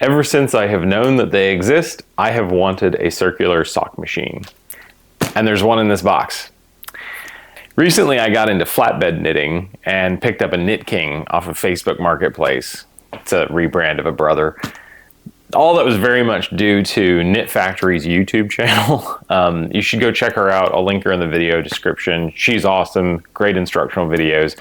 Ever since I have known that they exist, I have wanted a circular sock machine. And there's one in this box. Recently, I got into flatbed knitting and picked up a Knit King off of Facebook Marketplace. It's a rebrand of a brother. All that was very much due to Knit Factory's YouTube channel. You should go check her out. I'll link her in the video description. She's awesome, great instructional videos.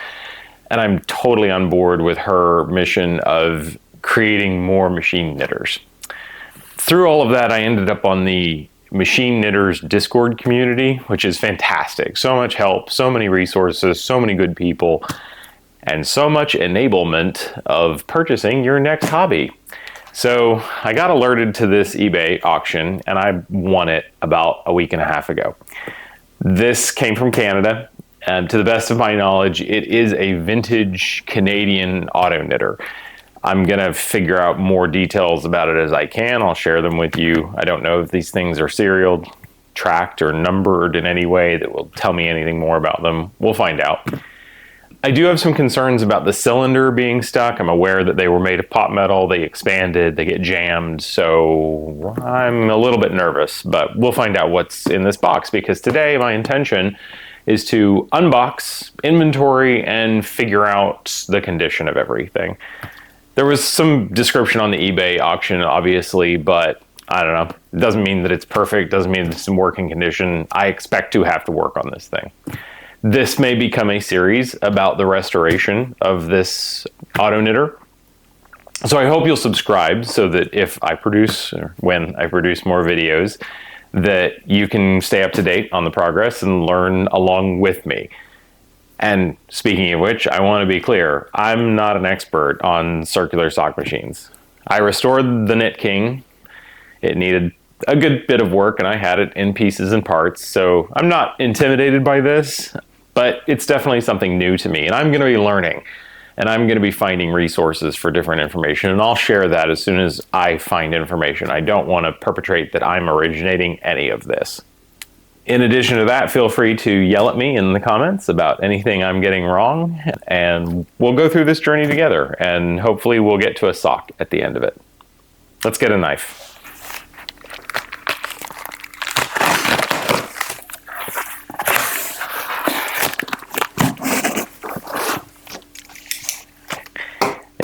And I'm totally on board with her mission of creating more machine knitters. Through all of that, I ended up on the Machine Knitters Discord community, which is fantastic. So much help, so many resources, so many good people, and so much enablement of purchasing your next hobby. So I got alerted to this eBay auction and I won it about a week and a half ago. This came from Canada, and to the best of my knowledge, it is a vintage Canadian auto knitter. I'm gonna figure out more details about it as I can. I'll share them with you. I don't know if these things are serial tracked or numbered in any way that will tell me anything more about them. We'll find out. I do have some concerns about the cylinder being stuck. I'm aware that they were made of pot metal, they expanded, they get jammed, so I'm a little bit nervous, but we'll find out what's in this box, because today my intention is to unbox, inventory, and figure out the condition of everything. There was some description on the eBay auction, obviously, but I don't know. It doesn't mean that it's perfect, doesn't mean it's in working condition. I expect to have to work on this thing. This may become a series about the restoration of this auto knitter. So I hope you'll subscribe so that if I produce, or when I produce more videos, that you can stay up to date on the progress and learn along with me. And speaking of which, I want to be clear, I'm not an expert on circular sock machines. I restored the Knit King. It needed a good bit of work and I had it in pieces and parts. So I'm not intimidated by this, but it's definitely something new to me and I'm going to be learning and I'm going to be finding resources for different information, and I'll share that as soon as I find information. I don't want to perpetrate that I'm originating any of this. In addition to that, feel free to yell at me in the comments about anything I'm getting wrong, and we'll go through this journey together, and hopefully we'll get to a sock at the end of it. Let's get a knife.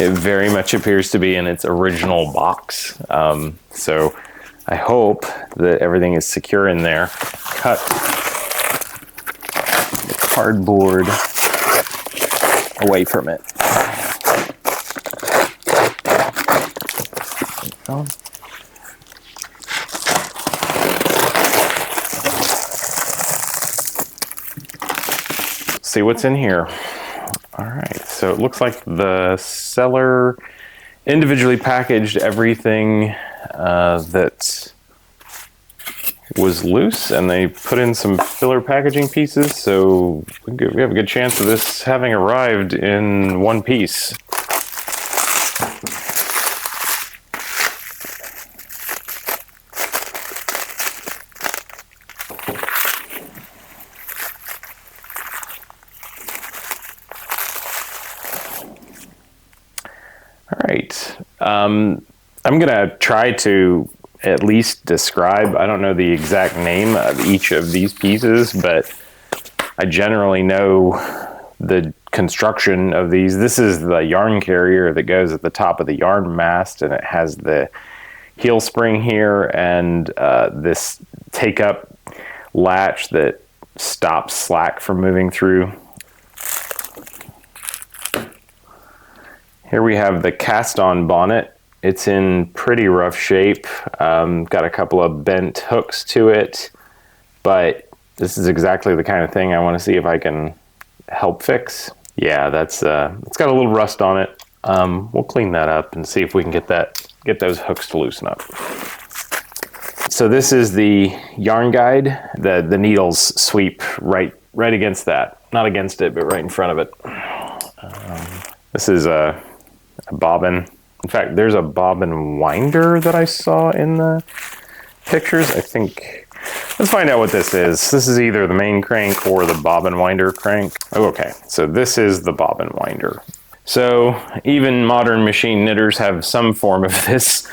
It very much appears to be in its original box, so I hope that everything is secure in there. Cut the cardboard away from it. See what's in here. All right, so it looks like the seller individually packaged everything that was loose, and they put in some filler packaging pieces, so we have a good chance of this having arrived in one piece. All right, I'm gonna try to at least describe, I don't know the exact name of each of these pieces, but I generally know the construction of these. This is the yarn carrier that goes at the top of the yarn mast, and it has the heel spring here and this take-up latch that stops slack from moving through. Here we have the cast-on bonnet. It's in pretty rough shape. Got a couple of bent hooks to it, but this is exactly the kind of thing I want to see if I can help fix. Yeah, that's it's got a little rust on it. We'll clean that up and see if we can get those hooks to loosen up. So this is the yarn guide. The needles sweep right against that. Not against it, but right in front of it. This is a bobbin. In fact, there's a bobbin winder that I saw in the pictures. I think, let's find out what this is. This is either the main crank or the bobbin winder crank. Oh, okay, so this is the bobbin winder. So even modern machine knitters have some form of this.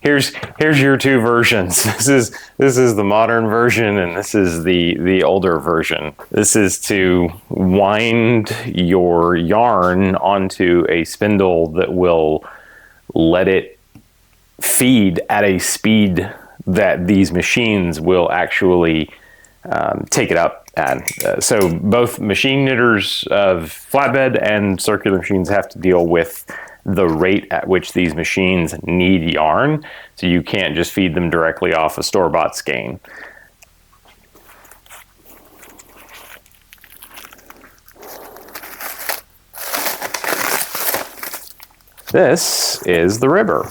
Here's your two versions. This is the modern version, and this is the older version. This is to wind your yarn onto a spindle that will let it feed at a speed that these machines will actually take it up. And so both machine knitters of flatbed and circular machines have to deal with the rate at which these machines need yarn. So you can't just feed them directly off a store-bought skein. This is the ribber.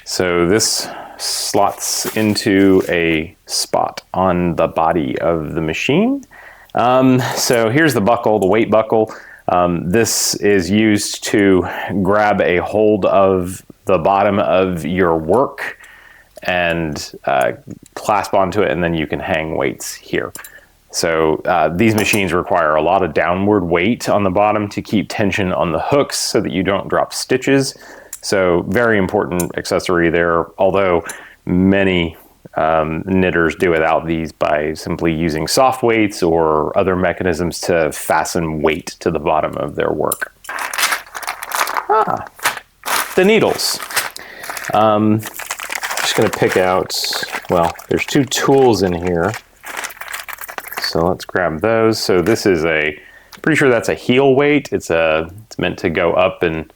So this slots into a spot on the body of the machine. So here's the buckle, the weight buckle. This is used to grab a hold of the bottom of your work and clasp onto it, and then you can hang weights here. So these machines require a lot of downward weight on the bottom to keep tension on the hooks so that you don't drop stitches. So very important accessory there, although many knitters do without these by simply using soft weights or other mechanisms to fasten weight to the bottom of their work. The needles. Just going to pick out, well, there's two tools in here. So let's grab those. So this is pretty sure that's a heel weight. It's meant to go up and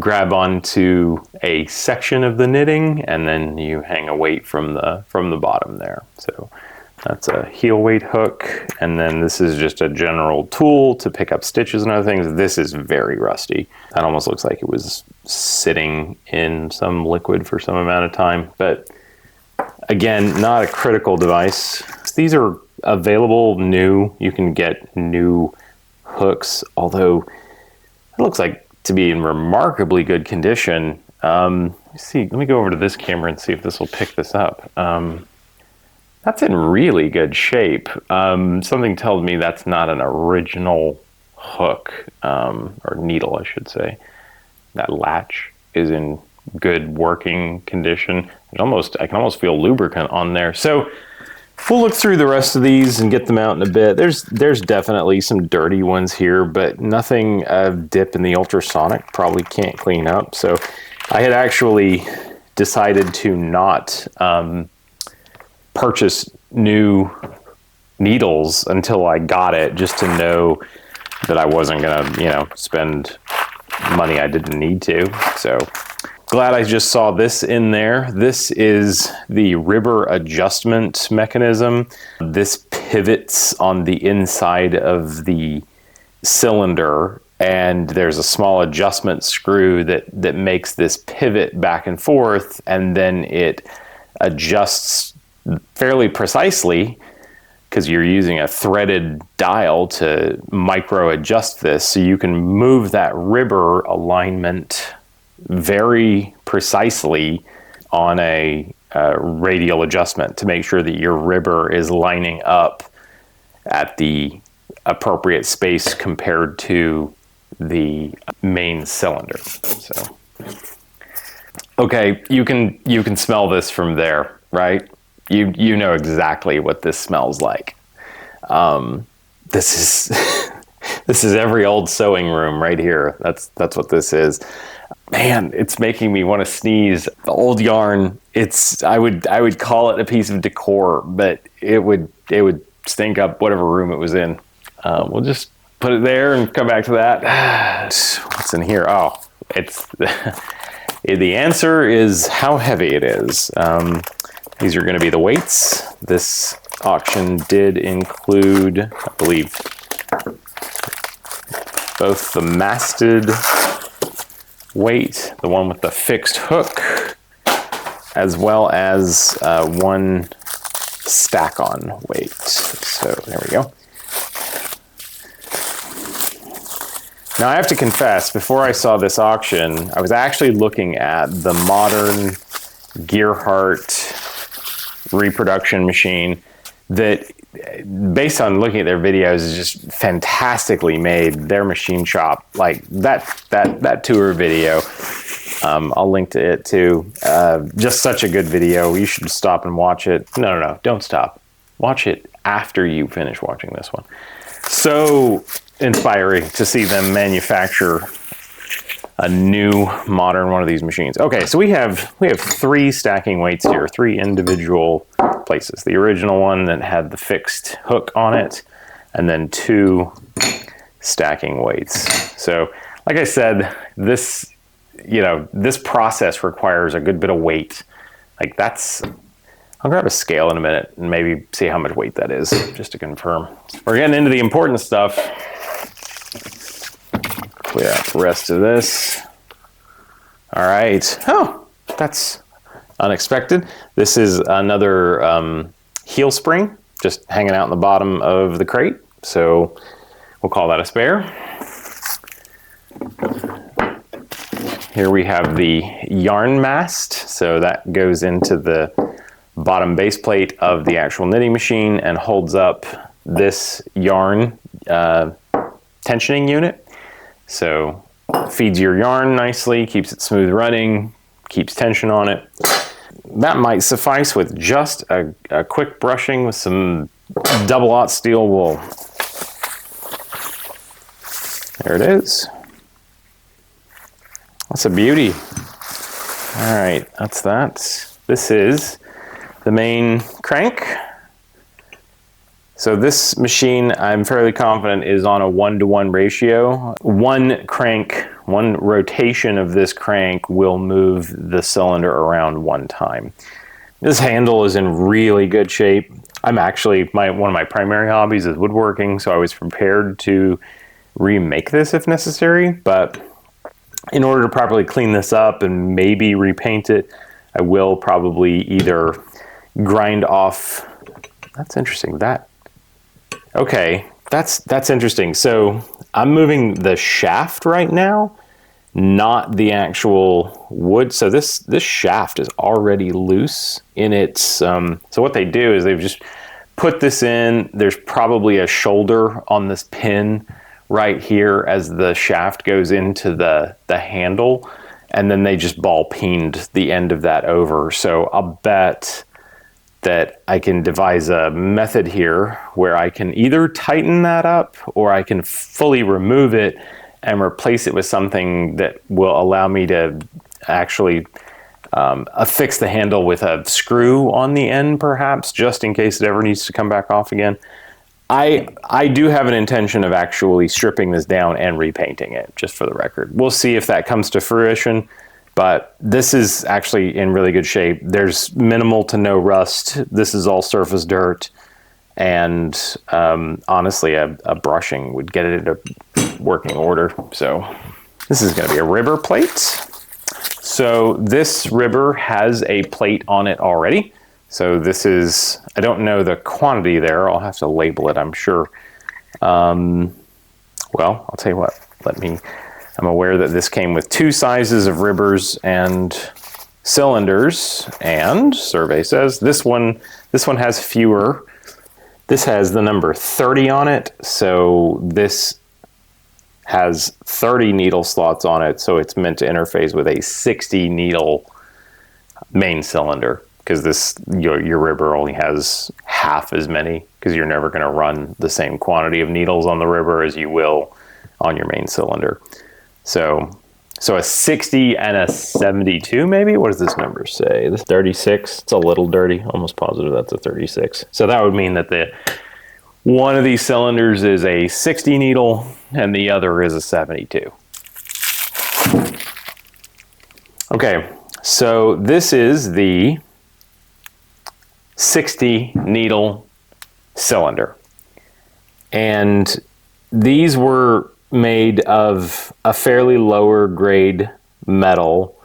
grab onto a section of the knitting, and then you hang a weight from the bottom there. So that's a heel weight hook, and then this is just a general tool to pick up stitches and other things. This is very rusty. That almost looks like it was sitting in some liquid for some amount of time, but again, not a critical device. These are available new. You can get new hooks, although it looks like to be in remarkably good condition. Let me go over to this camera and see if this will pick this up. That's in really good shape. Something tells me that's not an original hook, or needle, I should say. That latch is in good working condition. I can almost feel lubricant on there. So we'll look through the rest of these and get them out in a bit. There's definitely some dirty ones here, but nothing of dip in the ultrasonic probably can't clean up. So I had actually decided to not purchase new needles until I got it, just to know that I wasn't gonna, spend money I didn't need to. So glad I just saw this in there. This is the ribber adjustment mechanism. This pivots on the inside of the cylinder, and there's a small adjustment screw that makes this pivot back and forth, and then it adjusts fairly precisely because you're using a threaded dial to micro adjust this, so you can move that ribber alignment very precisely on a radial adjustment to make sure that your ribber is lining up at the appropriate space compared to the main cylinder. So, okay, you can smell this from there, right? You know exactly what this smells like. This is this is every old sewing room right here. That's what this is. Man, it's making me want to sneeze. The old yarn, I would call it a piece of decor, but it would stink up whatever room it was in. We'll just put it there and come back to that. What's in here? Oh, it's the answer is how heavy it is. These are going to be the weights. This auction did include, I believe, both the masted weight, the one with the fixed hook, as well as one stack-on weight. So there we go. Now I have to confess, before I saw this auction, I was actually looking at the modern Gearhart reproduction machine that, based on looking at their videos, is just fantastically made. Their machine shop, like that tour video, I'll link to it too. Just such a good video. You should stop and watch it. No, don't stop. Watch it after you finish watching this one. So inspiring to see them manufacture a new modern one of these machines. Okay, so we have 3 stacking weights here, 3 individual places. The original one that had the fixed hook on it, and then 2 stacking weights. So like I said, this process requires a good bit of weight. Like I'll grab a scale in a minute and maybe see how much weight that is, just to confirm. We're getting into the important stuff. Clear out the rest of this. All right. Oh, that's unexpected. This is another heel spring, just hanging out in the bottom of the crate. So we'll call that a spare. Here we have the yarn mast. So that goes into the bottom base plate of the actual knitting machine and holds up this yarn tensioning unit. So feeds your yarn nicely, keeps it smooth running, keeps tension on it. That might suffice with just a quick brushing with some double-aught steel wool. There it is. That's a beauty. All right, that's that. This is the main crank. So this machine, I'm fairly confident, is on a 1-to-1 ratio. One rotation of this crank will move the cylinder around 1 time. This handle is in really good shape. I'm actually, one of my primary hobbies is woodworking, so I was prepared to remake this if necessary, but in order to properly clean this up and maybe repaint it, I will probably either grind off. That's interesting. Okay, that's interesting. So I'm moving the shaft right now, not the actual wood. So this shaft is already loose in its, so what they do is they've just put this in. There's probably a shoulder on this pin right here as the shaft goes into the handle, and then they just ball peened the end of that over. So I'll bet that I can devise a method here where I can either tighten that up or I can fully remove it and replace it with something that will allow me to actually affix the handle with a screw on the end, perhaps, just in case it ever needs to come back off again. I do have an intention of actually stripping this down and repainting it, just for the record. We'll see if that comes to fruition. But this is actually in really good shape. There's minimal to no rust. This is all surface dirt. And honestly, a brushing would get it into working order. So this is going to be a ribber plate. So this ribber has a plate on it already. So this is, I don't know the quantity there. I'll have to label it, I'm sure. Well, I'll tell you what, I'm aware that this came with 2 sizes of ribbers and cylinders, and survey says this one has fewer. This has the number 30 on it, so this has 30 needle slots on it, so it's meant to interface with a 60 needle main cylinder, because your ribber only has half as many, because you're never going to run the same quantity of needles on the ribber as you will on your main cylinder. So a 60 and a 72 maybe? What does this number say? This 36, it's a little dirty. Almost positive that's a 36. So that would mean that one of these cylinders is a 60 needle and the other is a 72. Okay, so this is the 60 needle cylinder. And these were made of a fairly lower grade metal.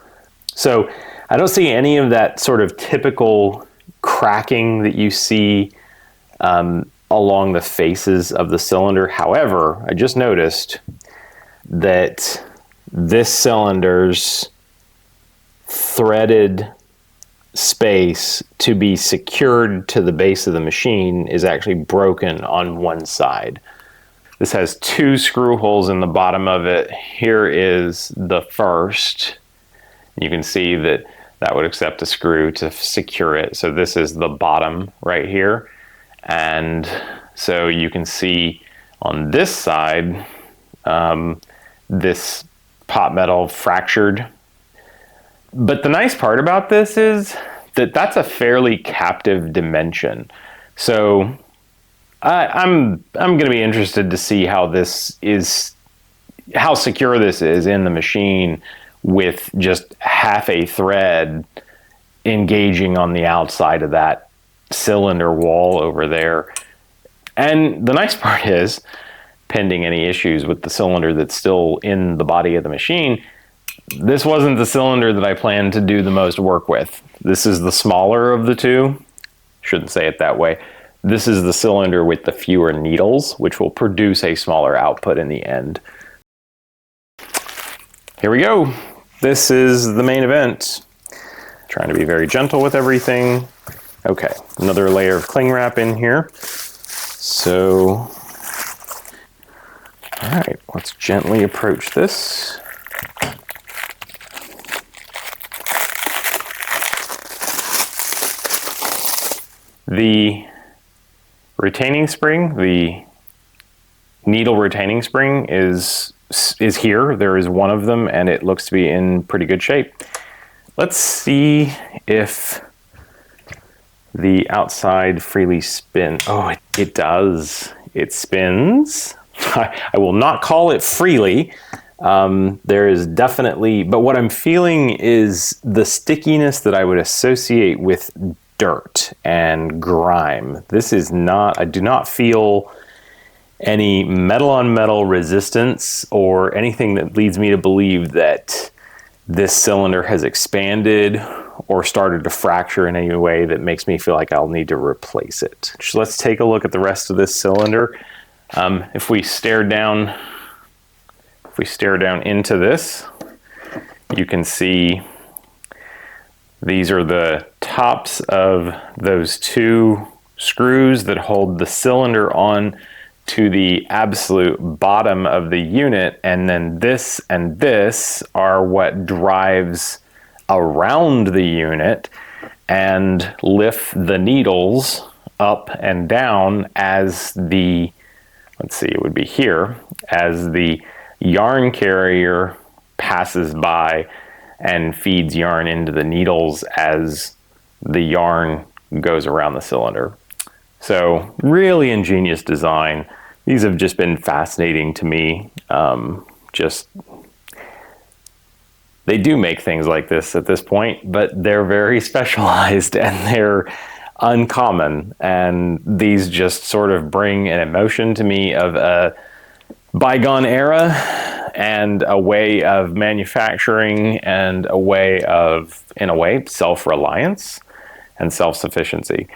So I don't see any of that sort of typical cracking that you see along the faces of the cylinder. However, I just noticed that this cylinder's threaded space to be secured to the base of the machine is actually broken on one side. This has 2 screw holes in the bottom of it. Here is the first. You can see that that would accept a screw to secure it. So this is the bottom right here. And so you can see on this side, this pot metal fractured. But the nice part about this is that that's a fairly captive dimension. So I'm going to be interested to see how secure this is in the machine with just half a thread engaging on the outside of that cylinder wall over there. And the nice part is, pending any issues with the cylinder that's still in the body of the machine, this wasn't the cylinder that I planned to do the most work with. This is the smaller of the two. Shouldn't say it that way. This is the cylinder with the fewer needles, which will produce a smaller output in the end. Here we go. This is the main event. Trying to be very gentle with everything. Okay, another layer of cling wrap in here. So, all right, let's gently approach this. The retaining spring, the needle retaining spring is here. There is one of them and it looks to be in pretty good shape. Let's see if the outside freely spin. Oh, it does. It spins. I will not call it freely. There is definitely, but what I'm feeling is the stickiness that I would associate with dirt and grime. This is not, I do not feel any metal on metal resistance or anything that leads me to believe that this cylinder has expanded or started to fracture in any way that makes me feel like I'll need to replace it. So let's take a look at the rest of this cylinder. If we stare down into this, you can see these are the tops of those 2 screws that hold the cylinder on to the absolute bottom of the unit, and then this and this are what drives around the unit and lift the needles up and down as the, let's see, it would be here, as the yarn carrier passes by and feeds yarn into the needles as the yarn goes around the cylinder. So really ingenious design. These have just been fascinating to me. They do make things like this at this point, but they're very specialized and they're uncommon. And these just sort of bring an emotion to me of a bygone era and a way of manufacturing and a way of, in a way, self-reliance and self-sufficiency.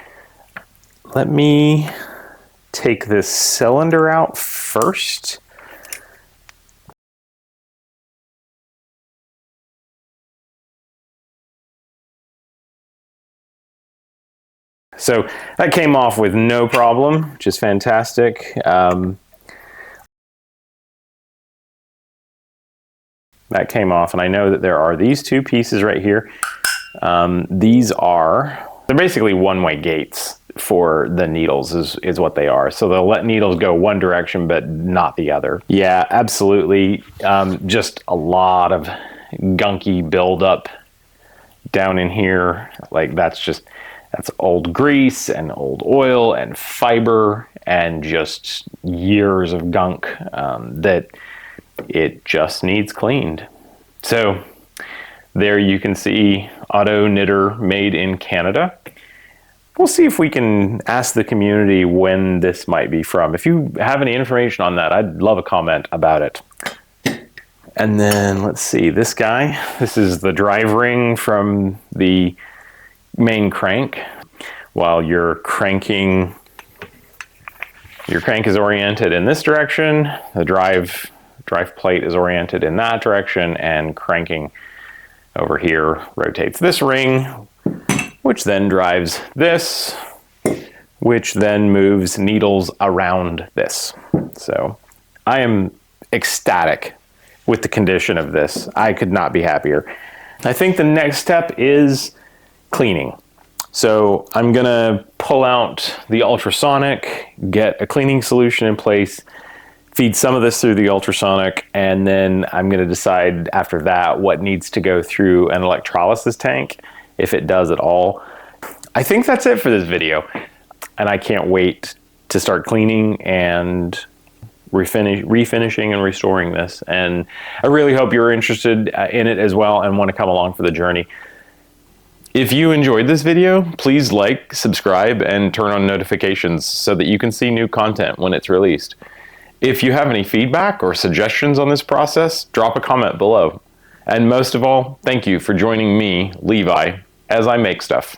Let me take this cylinder out first. So that came off with no problem, which is fantastic. That came off, and I know that there are these 2 pieces right here. They're basically one-way gates for the needles is what they are. So they'll let needles go one direction, but not the other. Yeah, absolutely. Just a lot of gunky buildup down in here. Like that's old grease and old oil and fiber and just years of gunk that it just needs cleaned. So there you can see Auto Knitter made in Canada. We'll see if we can ask the community when this might be from. If you have any information on that, I'd love a comment about it. And then let's see, this guy, this is the drive ring from the main crank. While your crank is oriented in this direction, the drive plate is oriented in that direction, and cranking over here rotates this ring, which then drives this, which then moves needles around this. So I am ecstatic with the condition of this. I could not be happier. I think the next step is cleaning. So I'm gonna pull out the ultrasonic, get a cleaning solution in place, feed some of this through the ultrasonic, and then I'm gonna decide after that what needs to go through an electrolysis tank, if it does at all. I think that's it for this video. And I can't wait to start cleaning and refinishing and restoring this. And I really hope you're interested in it as well and want to come along for the journey. If you enjoyed this video, please like, subscribe, and turn on notifications so that you can see new content when it's released. If you have any feedback or suggestions on this process, drop a comment below. And most of all, thank you for joining me, Levi, as I make stuff.